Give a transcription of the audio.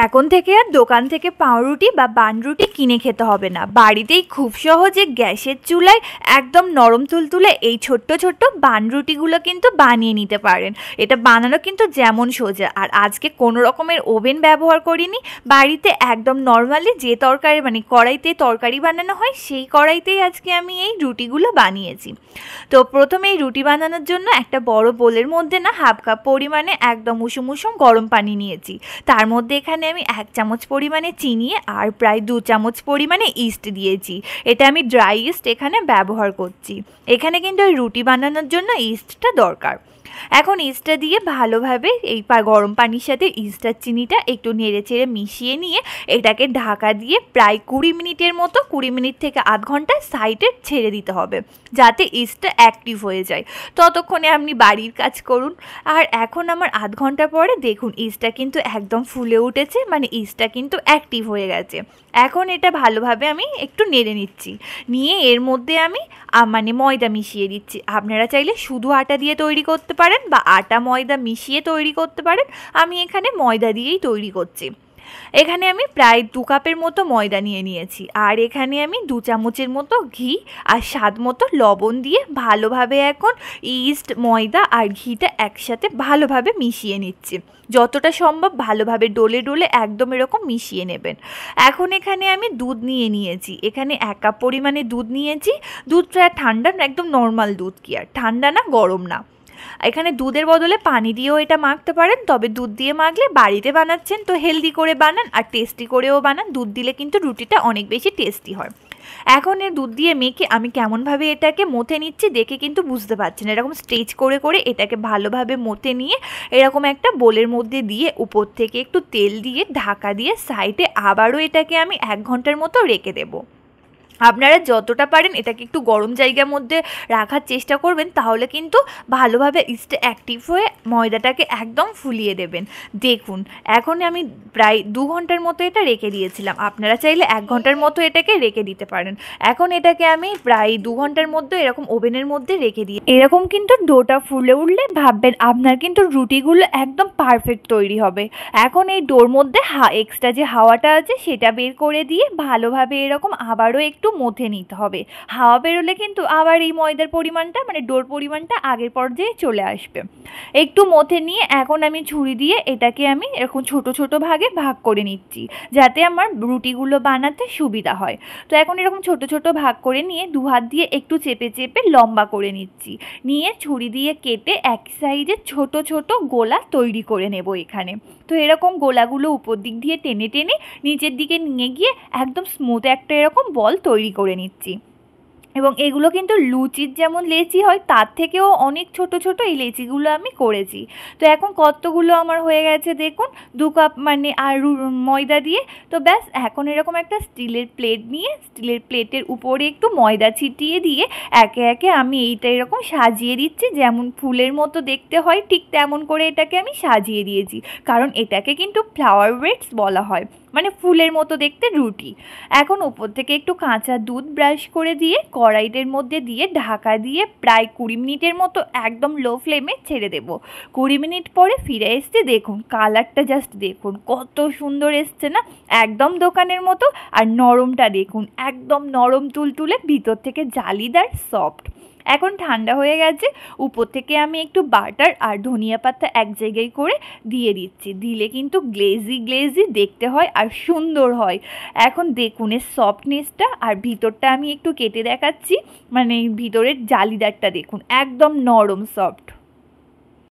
এখন থেকে আর দোকান থেকে পাউরুটি বা বানরুটি কিনে খেতে হবে না, বাড়িতেই খুব সহজে গ্যাসের চুলায় একদম নরম তুলতুলে এই ছোট্ট ছোট্ট বানরুটিগুলো কিন্তু বানিয়ে নিতে পারেন। এটা বানানো কিন্তু যেমন সোজা। আর আজকে কোনো রকমের ওভেন ব্যবহার করিনি, বাড়িতে একদম নর্মালি যে তরকারি মানে কড়াইতে তরকারি বানানো হয় সেই কড়াইতেই আজকে আমি এই রুটিগুলো বানিয়েছি। তো প্রথমে এই রুটি বানানোর জন্য একটা বড় বোলের মধ্যে না হাফ কাপ পরিমাণে একদম উষুম উষুম গরম পানি নিয়েছি। তার মধ্যে এখানে আমি 1 চামচ পরিমাণে চিনি আর প্রায় 2 চামচ পরিমাণে ইস্ট দিয়েছি। এটা আমি ড্রাই ইস্ট এখানে ব্যবহার করছি। এখানে কিন্তু এই রুটি বানানোর জন্য ইস্টটা দরকার। এখন ইস্টটা দিয়ে ভালোভাবে এই গরম পানির সাথে ইস্ট আর চিনিটা একটু নেড়ে চেড়ে মিশিয়ে নিয়ে এটাকে ঢাকা দিয়ে প্রায় 20 মিনিটের মতো 20 মিনিট থেকে আধ ঘন্টা সাইডে ছেড়ে দিতে হবে, যাতে ইস্টটা অ্যাক্টিভ হয়ে যায়। ততক্ষণে আপনি বাড়ির কাজ করুন। আর এখন আমার আধ ঘন্টা পরে দেখুন ইস্টটা কিন্তু একদম ফুলে উঠেছে, মানে ইস্টটা কিন্তু অ্যাক্টিভ হয়ে গেছে। এখন এটা ভালোভাবে আমি একটু নেড়ে নিচ্ছি, নিয়ে এর মধ্যে আমি মানে ময়দা মিশিয়ে দিচ্ছি। আপনারা চাইলে শুধু আটা দিয়ে তৈরি করতে পারেন বা আটা ময়দা মিশিয়ে তৈরি করতে পারেন। আমি এখানে ময়দা দিয়েই তৈরি করছি। এখানে আমি প্রায় 2 কাপের মতো ময়দা নিয়ে নিয়েছি, আর এখানে আমি 2 চামচের মতো ঘি আর স্বাদ মতো লবণ দিয়ে ভালোভাবে এখন ইস্ট ময়দা আর ঘিটা একসাথে ভালোভাবে মিশিয়ে নিচ্ছি। যতটা সম্ভব ভালোভাবে ডলে ডলে একদম এরকম মিশিয়ে নেবেন। এখন এখানে আমি দুধ নিয়ে নিয়েছি, এখানে 1 কাপ পরিমাণে দুধ নিয়েছি। দুধটা ঠান্ডা, একদম নর্মাল দুধ, কি আর ঠান্ডা না গরম না। এখানে দুধের বদলে পানি দিয়েও এটা মাখতে পারেন, তবে দুধ দিয়ে মাখলে বাড়িতে বানাচ্ছেন তো হেলদি করে বানান আর টেস্টি করেও বানান। দুধ দিলে কিন্তু রুটিটা অনেক বেশি টেস্টি হয়। এখন এই দুধ দিয়ে মেখে আমি কেমনভাবে এটাকে মথে নিচ্ছি দেখে কিন্তু বুঝতে পারছেন। এরকম স্ট্রেচ করে করে এটাকে ভালোভাবে মথে নিয়ে এরকম একটা বোলের মধ্যে দিয়ে উপর থেকে একটু তেল দিয়ে ঢাকা দিয়ে সাইডে আবারও এটাকে আমি 1 ঘন্টার মতো রেখে দেবো। আপনারা যতটা পারেন এটাকে একটু গরম জায়গার মধ্যে রাখার চেষ্টা করবেন, তাহলে কিন্তু ভালোভাবে ইস্ট অ্যাক্টিভ হয়ে ময়দাটাকে একদম ফুলিয়ে দেবেন। দেখুন এখন আমি প্রায় 2 ঘন্টার মতো এটা রেখে দিয়েছিলাম, আপনারা চাইলে 1 ঘন্টার মতো এটাকে রেখে দিতে পারেন। এখন এটাকে আমি প্রায় 2 ঘন্টার মধ্যে এরকম ওভেনের মধ্যে রেখে দিই। এরকম কিন্তু ডোটা ফুলে উঠলে ভাববেন আপনার কিন্তু রুটিগুলো একদম পারফেক্ট তৈরি হবে। এখন এই ডোর মধ্যে এক্সট্রা যে হাওয়াটা আছে সেটা বের করে দিয়ে ভালোভাবে এরকম আবারও একটু মথে নিতে হবে। হাওয়া বেরোলে কিন্তু আবার এই ময়দার পরিমাণটা মানে ডোর পরিমাণটা আগের পর্যায়ে চলে আসবে। একটু মথে নিয়ে এখন আমি ছুরি দিয়ে এটাকে আমি এরকম ছোট ছোট ভাগে ভাগ করে নিচ্ছি, যাতে আমার রুটিগুলো বানাতে সুবিধা হয়। তো এখন এরকম ছোট ছোট ভাগ করে নিয়ে 2 হাত দিয়ে একটু চেপে চেপে লম্বা করে নিচ্ছি, নিয়ে ছুরি দিয়ে কেটে এক সাইজে ছোট ছোট গোলা তৈরি করে নেব এখানে। তো এরকম গোলাগুলো উপর দিক দিয়ে টেনে টেনে নিচের দিকে নিয়ে গিয়ে একদম স্মুথ একটা এরকম বল তৈরি করে নিচ্ছি। এবং এগুলো কিন্তু লুচির যেমন লেচি হয় তার থেকেও অনেক ছোট ছোট এই লেচিগুলো আমি করেছি। তো এখন কতগুলো আমার হয়ে গেছে দেখুন, 2 কাপ মানে আর ময়দা দিয়ে। তো ব্যাস এখন এরকম একটা স্টিলের প্লেট নিয়ে স্টিলের প্লেটের উপরে একটু ময়দা ছিটিয়ে দিয়ে একে একে আমি এইটা এরকম সাজিয়ে দিচ্ছি, যেমন ফুলের মতো দেখতে হয় ঠিক তেমন করে এটাকে আমি সাজিয়ে দিয়েছি। কারণ এটাকে কিন্তু ফ্লাওয়ার ব্রেডস বলা হয়, মানে ফুলের মতো দেখতে রুটি। এখন উপর থেকে একটু কাঁচা দুধ ব্রাশ করে দিয়ে কড়াইটের মধ্যে দিয়ে ঢাকা দিয়ে প্রায় 20 মিনিটের মতো একদম লো ফ্লেমে ছেড়ে দেব। 20 মিনিট পরে ফিরে এসছে, দেখুন কালারটা জাস্ট দেখুন কত সুন্দর এসছে না, একদম দোকানের মতো। আর নরমটা দেখুন, একদম নরম তুলতুলে, ভিতর থেকে জালিদার সফট। এখন ঠান্ডা হয়ে গেছে, উপর থেকে আমি একটু বাটার আর ধনিয়া পাতা এক জায়গায় করে দিয়ে দিচ্ছি। দিলে কিন্তু গ্লেজি গ্লেজি দেখতে হয় আর সুন্দর হয়। এখন দেখুন এর সফটনেসটা, আর ভিতরটা আমি একটু কেটে দেখাচ্ছি, মানে ভিতরের জালিদারটা দেখুন একদম নরম সফট।